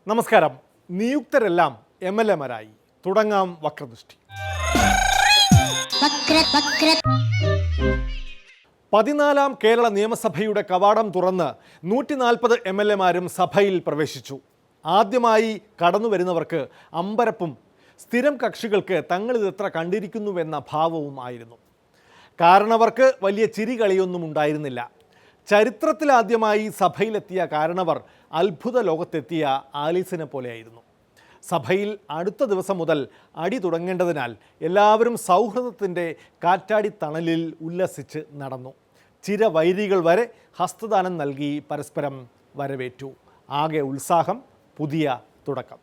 നമസ്കാരം. നിയുക്തരെല്ലാം MLA-മാരായി. തുടങ്ങാം വക്രദൃഷ്ടി. 14ാം കേരള നിയമസഭയുടെ കവാടം തുറന്ന് 140 MLA-മാരും സഭയിൽ പ്രവേശിച്ചു. ആദ്യമായി കടന്നു വരുന്നവർക്ക് അമ്പരപ്പും സ്ഥിരം കക്ഷികൾക്ക് തങ്ങളിതെത്ര കണ്ടിരിക്കുന്നുവെന്ന ഭാവവും ആയിരുന്നു. കാരണവർക്ക് വലിയ ചിരികളിയൊന്നും ഉണ്ടായിരുന്നില്ല. ചരിത്രത്തിലാദ്യമായി സഭയിലെത്തിയ കാരണവർ അത്ഭുത ലോകത്തെത്തിയ ആലീസിനെ പോലെയായിരുന്നു. സഭയിൽ അടുത്ത ദിവസം മുതൽ അടി തുടങ്ങേണ്ടതിനാൽ എല്ലാവരും സൗഹൃദത്തിൻ്റെ കാറ്റാടി തണലിൽ ഉല്ലസിച്ച് നടന്നു. ചിരവൈരികൾ വരെ ഹസ്തദാനം നൽകി പരസ്പരം വരവേറ്റു. ആകെ ഉത്സാഹം, പുതിയ തുടക്കം.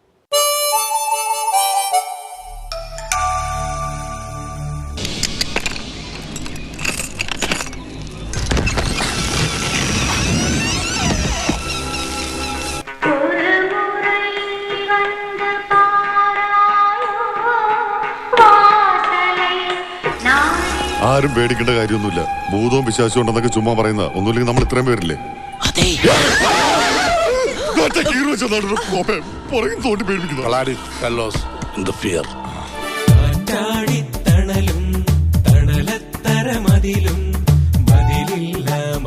ആരും പേടിക്കേണ്ട കാര്യമൊന്നുമില്ല. ഭൂതവും വിശ്വാസവും ഉണ്ടെന്നൊക്കെ ചുമ്മാ പറയുന്ന ഒന്നുമില്ലെങ്കിൽ നമ്മൾ ഇത്രയും പേരില്ലേ.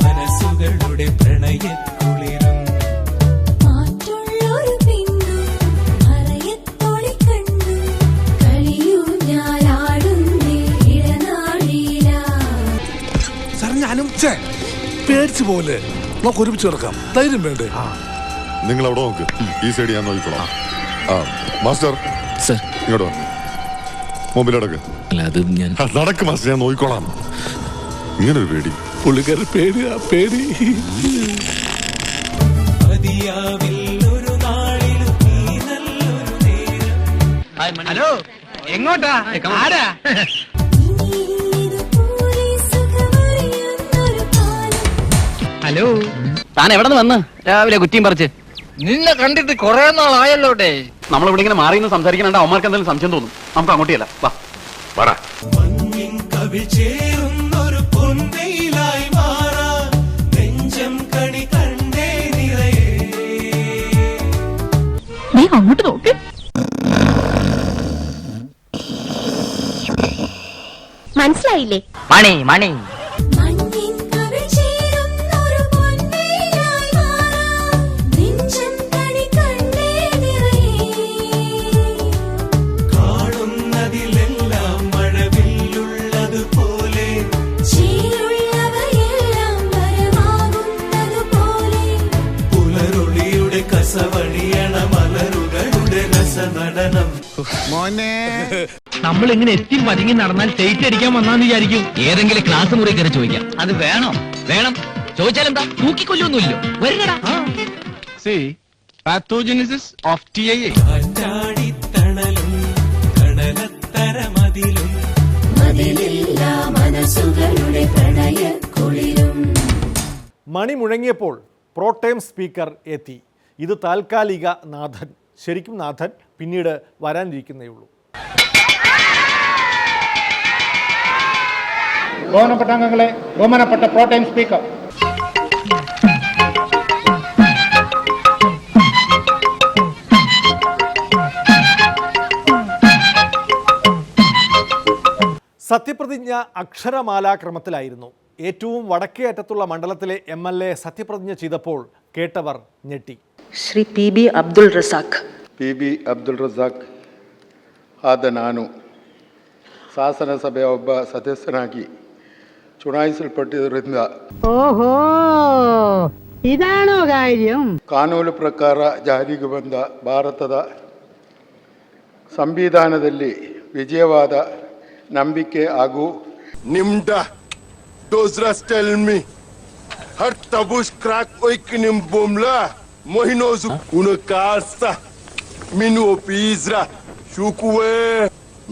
മനസ്സുകളുടെ പ്രണയക്കുളിരും പേടിച്ചു പോലെ നമുക്ക് ഒരുമിച്ച് കിടക്കാം. ധൈര്യം വേണ്ടേ? നിങ്ങൾ അവിടെ നോക്ക്, ഈ സൈഡ് ഞാൻ നോക്കിക്കോളാം. മാസ്റ്റർ ഇങ്ങോട്ട് വന്നു മൊബൈലടക്ക്. നടക്ക് മാസ്റ്റർ, ഞാൻ നോക്കിക്കോളാം. ഇങ്ങനൊരു പേടി. പുള്ളിക്കാരി പേടിയാ പേടി. ഹലോ, എങ്ങോട്ടാ? ആരാ? ഹലോ, താൻ എവിടെ നിന്ന് വന്ന് രാവിലെ കുറ്റിയും പറിച്ച്? നിന്നെ കണ്ടിട്ട് കൊറേ നാളായല്ലോട്ടെ. നമ്മളിവിടെ ഇങ്ങനെ മാറി നിന്ന് സംസാരിക്കണ അവന്മാർക്ക് എന്തെങ്കിലും സംശയം തോന്നും. നമുക്ക് അങ്ങോട്ടിയല്ല, വാ. അങ്ങോട്ട് നോക്ക്. മനസ്സിലായില്ലേ? മണി മണി നമ്മൾ ഇങ്ങനെ എത്തി പതുങ്ങി നടന്നാൽ സ്റ്റേറ്റ് അടിക്കാൻ വന്നാന്ന് വിചാരിക്കും. ഏതെങ്കിലും ക്ലാസ് മുറി കയറി ചോദിക്കാം. അത് വേണോ? വേണം. ചോദിച്ചാലെന്താ? തൂക്കിക്കൊല്ലൊന്നുമില്ലോ. വരണടാ. Pathogenesis of TIA. മണി മുഴങ്ങിയപ്പോൾ പ്രോടൈം സ്പീക്കർ എത്തി. ഇത് താൽക്കാലിക നാഥൻ. ശരിക്കും നാഥൻ പിന്നീട് വരാനിരിക്കുന്നേയുള്ളൂ. ബഹുമാനപ്പെട്ട അംഗങ്ങളെ, ബഹുമാനപ്പെട്ട പ്രോടൈം സ്പീക്കർ, സത്യപ്രതിജ്ഞ അക്ഷരമാലാക്രമത്തിലായിരുന്നു. ഏറ്റവും വടക്കേ അറ്റത്തുള്ള മണ്ഡലത്തിലെ MLA സത്യപ്രതിജ്ഞ ചെയ്തപ്പോൾ കേട്ടവർ ഞെട്ടി. ശ്രീ PB ಅಬ್ದುಲ್ ರಜಾಕ್. PB ಅಬ್ದುಲ್ ರಜಾಕ್ ಆದ ನಾನು ಶಾಸನಸಭೆಯ ಒಬ್ಬ ಸದಸ್ಯನಾಗಿ ಚುನಾಯಿಸಲ್ಪಟ್ಟಿದ್ದರಿಂದ ಇದಾನೋ ಕಾರಣ ಕಾನೂನು ಪ್ರಕಾರ ಜಾರಿಗೆ ಬಂದ ಭಾರತದ ಸಂವಿಧಾನದಲ್ಲಿ ವಿಜಯವಾದ ನಂಬಿಕೆ ಹಾಗೂ ನಿಮ್ಡ ಡೋಸ್ರಸ್ ಟೆಲ್ ಮಿ ಹರ್ ತಬುಸ್ ಕ್ರಾಕ್ ಒಯ್ಕ್ ನಿಮ್ ಬೊಮ್ಲಾ ಮೊಹಿನೋಸು ಉನಕಾಸ್ತ ಮಿನ್ ಒಪೀಸ್ರ ಶುಕುವೆ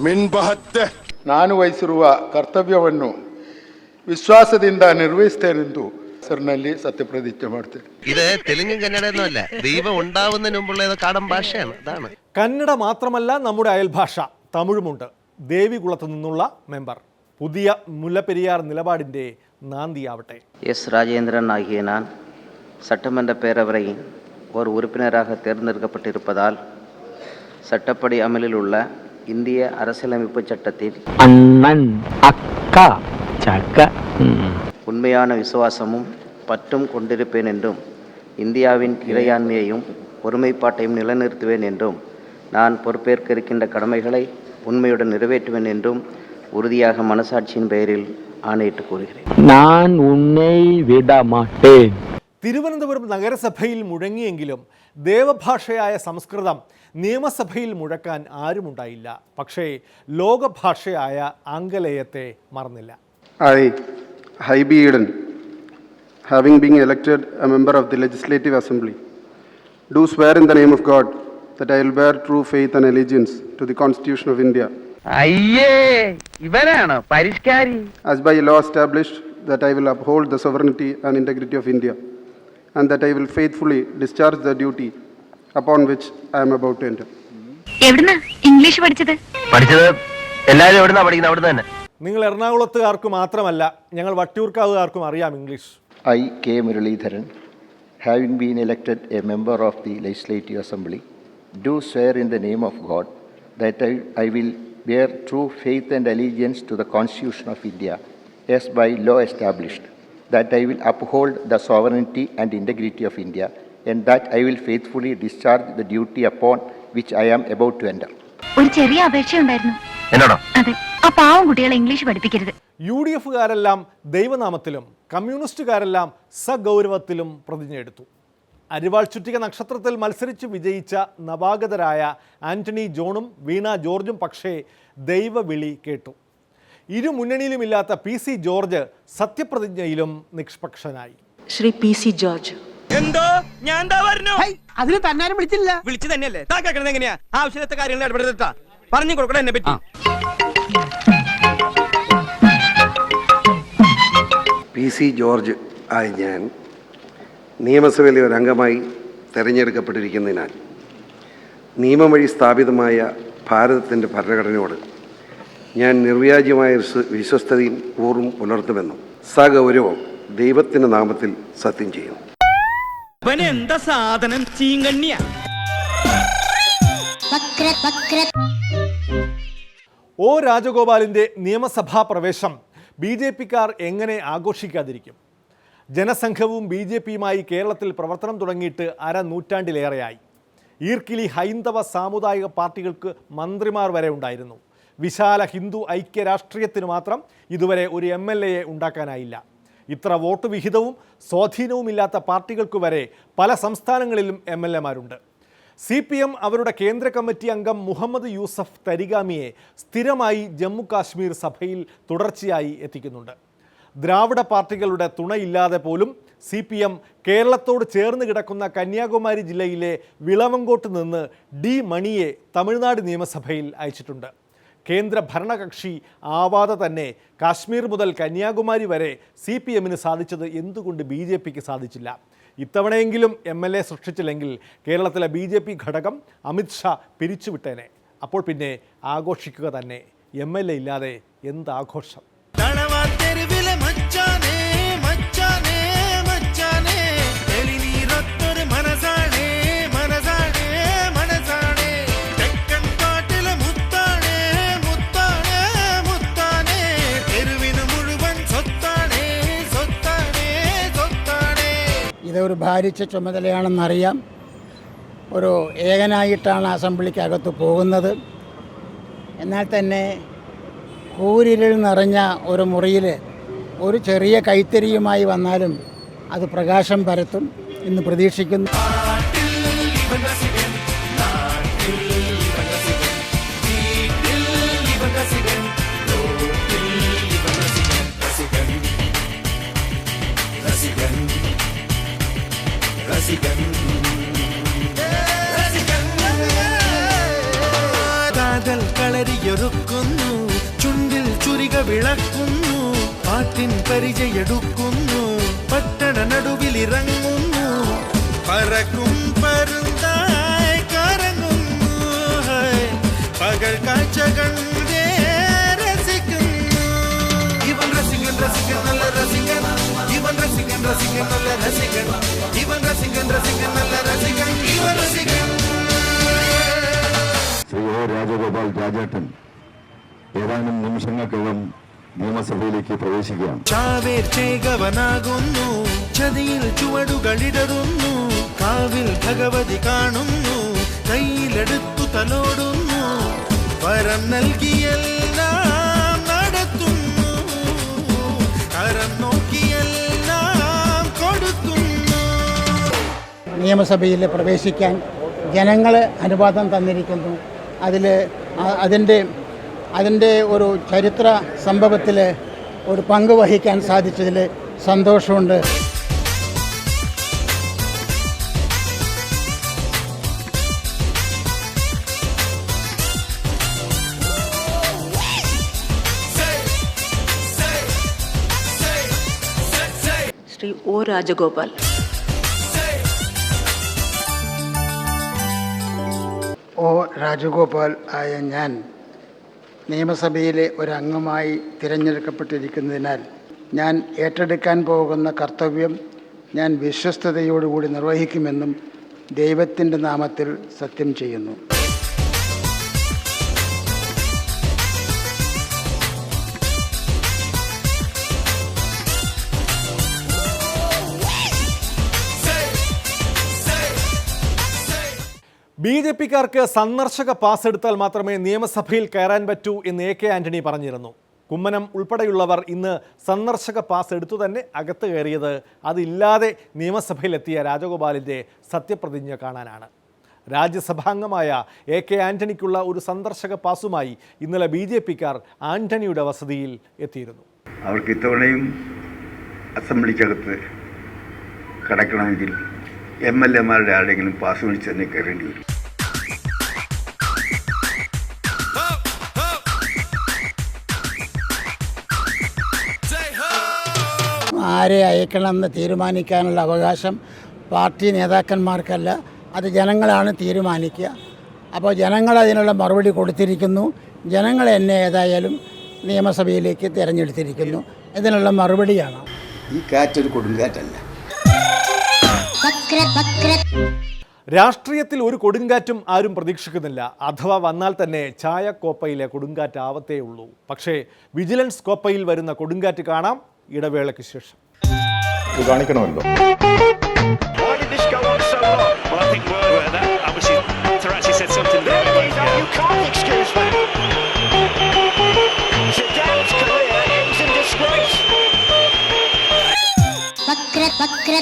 ಮಿನ್ ಬಹತ್ತೆ. ನಾನು ವಹಿಸಿರುವ ಕರ್ತವ್ಯವನ್ನು ವಿಶ್ವಾಸದಿಂದ ನಿರ್ವಹಿಸುತ್ತೇನೆಂದು ಹೆಸರಿನಲ್ಲಿ ಸತ್ಯಪ್ರತಿಜ್ಞೆ ಮಾಡ್ತೇನೆ. ഇത് തെലുങ്കും കന്നഡയൊന്നും അല്ല, ദൈവം ഉണ്ടാവുന്നതിന് മുമ്പുള്ള കാടൻ ഭാഷയാണ്. അതാണ്. കന്നഡ മാത്രമല്ല നമ്മുടെ അയൽഭാഷ തമിഴുമുണ്ട്. ദേവികുളത്ത് നിന്നുള്ള മെമ്പർ. പുതിയ മുല്ലപ്പെരിയാർ നിലപാടിൻ്റെ നാന്ദിയാവട്ടെ. எஸ் ராஜேந்திரன் ஆகிய நான் சட்டமன்ற பேரவையின் ஒரு உறுப்பினராக தேர்ந்தெடுக்கப்பட்டிருப்பதால் சட்டப்படி அமலில் உள்ள இந்திய அரசியலமைப்பு சட்டத்தில் அண்ணன் அக்கா சக்க உண்மையான விசுவாசமும் பற்றும் கொண்டிருப்பேன் என்றும் இந்தியாவின் இறையாண்மையையும் ஒருமைப்பாட்டையும் நிலைநிறுத்துவேன் என்றும் நான் பொறுப்பேற்க இருக்கின்ற கடமைகளை உண்மையுடன் நிறைவேற்றுவேன் என்றும் உறுதியாக மனசாட்சியின் பெயரில் ആണയിട്ട് കൂറുகிறேன். நான் உன்னை விட மாட்டேன். തിരുവനന്തപുരം നഗരസഭയിൽ മുഴങ്ങിയെങ്കിലും ദേവഭാഷയായ സംസ്കൃതം നിയമസഭയിൽ മുഴക്കാൻ ആരുമുണ്ടായില്ല. പക്ഷേ ലോകഭാഷയായ ആംഗലേയത്തെ മറന്നില്ല. I, Haibi Eden, having been elected a member of the Legislative Assembly, do swear in the name of God that I will bear true faith and allegiance to the Constitution of India. അയ്യേ ഇവനാണോ പരിഷ്കാരി? As by law established, that I will uphold the sovereignty and integrity of India, and that I will faithfully discharge the duty upon which I am about to enter. എവിടുന്നാ English പഠിച്ചത്? പഠിച്ചത് എല്ലാവരും എവിടുന്നാ പഠിക്കുന്നത്? അവിടെ തന്നെ. നിങ്ങൾ എറണാകുളത്തുകാർക്ക് മാത്രമല്ല, ഞങ്ങൾ വട്ടിയൂർക്കാവുകാർക്കും അറിയാം English. I, K. Muralidharan, having been elected a member of the Legislative Assembly, do swear in the name of God that I will bear true faith and allegiance to the Constitution of India, as by law established, that I will uphold the sovereignty and integrity of India, and that I will faithfully discharge the duty upon which I am about to enter. ഒരു ചെറിയ അപേക്ഷയുണ്ടായിരുന്നു. എന്നോടോ? അതെ, ആ പാവം കുട്ടികളെ English പഠിപ്പിക്കരുത്. UDFകാരെല്ലാം ദൈവനാമത്തിലും കമ്മ്യൂണിസ്റ്റുകാരെല്ലാം സഗൗരവത്തിലും പ്രതിജ്ഞയെടുത്തു. അരിവാൾ ചുറ്റിക നക്ഷത്രത്തിൽ മത്സരിച്ച് വിജയിച്ച നവാഗതരായ ആന്റണി ജോണും വീണ ജോർജും പക്ഷേ ദൈവവിളി കേട്ടു. ഇരു മുന്നണിയിലുമില്ലാത്ത PC ജോർജ് സത്യപ്രതിജ്ഞയിലും നിഷ്പക്ഷനായി. Shri PC George. എന്തോ ഞാൻ എന്താ പറഞ്ഞു? അതിന് തന്നാരും വിളിച്ചില്ല. വിളിച്ചു തന്നെയല്ലേ? താ കേൾക്കണത് എങ്ങനെയാ? ആവശ്യത്തെ കാര്യങ്ങൾ ഇടപെടുത്താ പറഞ്ഞു കൊടുക്കണം എന്നെ പറ്റി. PC ജോർജ് ആയ ഞാൻ നിയമസഭയിലെ ഒരു അംഗമായി തെരഞ്ഞെടുക്കപ്പെട്ടിരിക്കുന്നതിനാൽ നിയമം വഴി സ്ഥാപിതമായ ഭാരതത്തിൻ്റെ ഭരണഘടനയോട് ഞാൻ നിർവ്യാജ്യമായ വിശ്വസ്തതയും കൂറും പുലർത്തുമെന്നും സഗൗരവം ദൈവത്തിൻ്റെ നാമത്തിൽ സത്യം ചെയ്യുന്നു. എന്താ സാധനം? ചീങ്കണ്ണിയ. O രാജഗോപാലിൻ്റെ നിയമസഭാ പ്രവേശം BJPക്കാർ എങ്ങനെ ആഘോഷിക്കാതിരിക്കും? ജനസംഘവും BJPയുമായി കേരളത്തിൽ പ്രവർത്തനം തുടങ്ങിയിട്ട് അരനൂറ്റാണ്ടിലേറെയായി. ഈർക്കിലി ഹൈന്ദവ സാമുദായിക പാർട്ടികൾക്ക് മന്ത്രിമാർ വരെ ഉണ്ടായിരുന്നു. വിശാല ഹിന്ദു ഐക്യ രാഷ്ട്രീയത്തിന് മാത്രം ഇതുവരെ ഒരു MLA ഉണ്ടാക്കാനായില്ല. ഇത്ര വോട്ട് വിഹിതവും സ്വാധീനവുമില്ലാത്ത പാർട്ടികൾക്ക് വരെ പല സംസ്ഥാനങ്ങളിലും MLAമാരുണ്ട്. CPM അവരുടെ കേന്ദ്ര കമ്മിറ്റി അംഗം മുഹമ്മദ് യൂസഫ് തരിഗാമിയെ സ്ഥിരമായി ജമ്മു കാശ്മീർ സഭയിൽ തുടർച്ചയായി എത്തിക്കുന്നുണ്ട്. ദ്രാവിഡ പാർട്ടികളുടെ തുണയില്ലാതെ പോലും CPM കേരളത്തോട് ചേർന്ന് കിടക്കുന്ന കന്യാകുമാരി ജില്ലയിലെ വിളവങ്കോട്ട് നിന്ന് D മണിയെ തമിഴ്നാട് നിയമസഭയിൽ അയച്ചിട്ടുണ്ട്. കേന്ദ്ര ഭരണകക്ഷി ആവാതെ തന്നെ കാശ്മീർ മുതൽ കന്യാകുമാരി വരെ CPMന് സാധിച്ചത് എന്തുകൊണ്ട് BJPക്ക് സാധിച്ചില്ല? ഇത്തവണയെങ്കിലും MLA സൃഷ്ടിച്ചില്ലെങ്കിൽ കേരളത്തിലെ BJP ഘടകം അമിത്ഷാ പിരിച്ചുവിട്ടേനെ. അപ്പോൾ പിന്നെ ആഘോഷിക്കുക തന്നെ. MLA ഇല്ലാതെ എന്താഘോഷം? ഇതൊരു ഭാരിച്ച ചുമതലയാണെന്നറിയാം. ഒരു ഏകനായിട്ടാണ് അസംബ്ലിക്കകത്ത് പോകുന്നത്. എന്നാൽ തന്നെ കൂരിരുൾ നിറഞ്ഞ ഒരു മുറിയിൽ ഒരു ചെറിയ കൈത്തരിയുമായി വന്നാലും അത് പ്രകാശം പരത്തും എന്ന് പ്രതീക്ഷിക്കുന്നു. കാതൽ കളരിയൊരുക്കുന്നു, ചുണ്ടിൽ ചുരിക വിളക്കുന്നു, പാട്ടിൻ പരിചയെടുക്കുന്നു, പട്ടണ നടുവിലിറങ്ങുന്നു, പറക്കും പരുന്തായി കറങ്ങുന്നു, പകൽ കാഴ്ച കണ്ടേ രസികൻ ഇവൻ രസികൻ രസികൻ നല്ല രസികൻ ഇവൻ രസികൻ. ശ്രീ ഒ രാജഗോപാൽ രാജേട്ടൻ ഏതാനും നിമിഷങ്ങൾക്കകം നിയമസഭയിലേക്ക് പ്രവേശിക്കുകയാണ്. ചാവേർച്ചേകവനാകുന്നു, ചതിയിൽ ചുവടുകളിടറുന്നു, കാവിൽ ഭഗവതി കാണുന്നു, കയ്യിലെടുത്തു തലോടുന്നു, വരം നൽകിയെല്ലാം നടത്തുന്നു, കരം നോക്കിയെല്ലാം കൊടുക്കുന്നു. നിയമസഭയിൽ പ്രവേശിക്കാൻ ജനങ്ങൾ അനുവാദം തന്നിരിക്കുന്നു. അതിൻ്റെ ഒരു ചരിത്ര സംഭവത്തിൽ ഒരു പങ്ക് വഹിക്കാൻ സാധിച്ചതിൽ സന്തോഷമുണ്ട്. ശ്രീ ഒ രാജഗോപാൽ. ഒ രാജഗോപാൽ ആയ ഞാൻ നിയമസഭയിലെ ഒരംഗമായി തിരഞ്ഞെടുക്കപ്പെട്ടിരിക്കുന്നതിനാൽ ഞാൻ ഏറ്റെടുക്കാൻ പോകുന്ന കർത്തവ്യം ഞാൻ വിശ്വസ്തയോടുകൂടി നിർവഹിക്കുമെന്നും ദൈവത്തിൻ്റെ നാമത്തിൽ സത്യം ചെയ്യുന്നു. BJP-ക്കാർക്ക് സന്ദർശക പാസ് എടുത്താൽ മാത്രമേ നിയമസഭയിൽ കയറാൻ പറ്റൂ എന്ന് AK ആന്റണി പറഞ്ഞിരുന്നു. കുമ്മനം ഉൾപ്പെടെയുള്ളവർ ഇന്ന് സന്ദർശക പാസ് എടുത്തു തന്നെ അകത്ത് കയറിയത് അതില്ലാതെ നിയമസഭയിലെത്തിയ രാജഗോപാലിൻ്റെ സത്യപ്രതിജ്ഞ കാണാനാണ്. രാജ്യസഭാംഗമായ AK ആന്റണിക്കുള്ള ഒരു സന്ദർശക പാസുമായി ഇന്നലെ BJP-ക്കാർ ആന്റണിയുടെ വസതിയിൽ എത്തിയിരുന്നു. അവർക്ക് ഇത്തവണയും അസംബ്ലിക്കകത്ത് കടക്കണമെങ്കിൽ MLA-മാരുടെ ആരെങ്കിലും പാസ് മേടിച്ച് തന്നെ കയറേണ്ടി വരും. ആരെ അയക്കണമെന്ന് തീരുമാനിക്കാനുള്ള അവകാശം പാർട്ടി നേതാക്കന്മാർക്കല്ല, അത് ജനങ്ങളാണ് തീരുമാനിക്കുക. അപ്പോൾ ജനങ്ങൾ അതിനുള്ള മറുപടി കൊടുത്തിരിക്കുന്നു. ജനങ്ങൾ എന്നെ ഏതായാലും നിയമസഭയിലേക്ക് തിരഞ്ഞെടുത്തിരിക്കുന്നു. ഇതിനുള്ള മറുപടിയാണ്. ഈ കാറ്റൊരു കൊടുങ്കാറ്റല്ല. രാഷ്ട്രീയത്തിൽ ഒരു കൊടുങ്കാറ്റും ആരും പ്രതീക്ഷിക്കുന്നില്ല. അഥവാ വന്നാൽ തന്നെ ചായക്കോപ്പയിലെ കൊടുങ്കാറ്റ് ആവത്തേ ഉള്ളൂ. പക്ഷേ വിജിലൻസ് കോപ്പയിൽ വരുന്ന കൊടുങ്കാറ്റ് കാണാം ഇടവേളയ്ക്ക് ശേഷം. കാണിക്കണമല്ലോ. വക്ര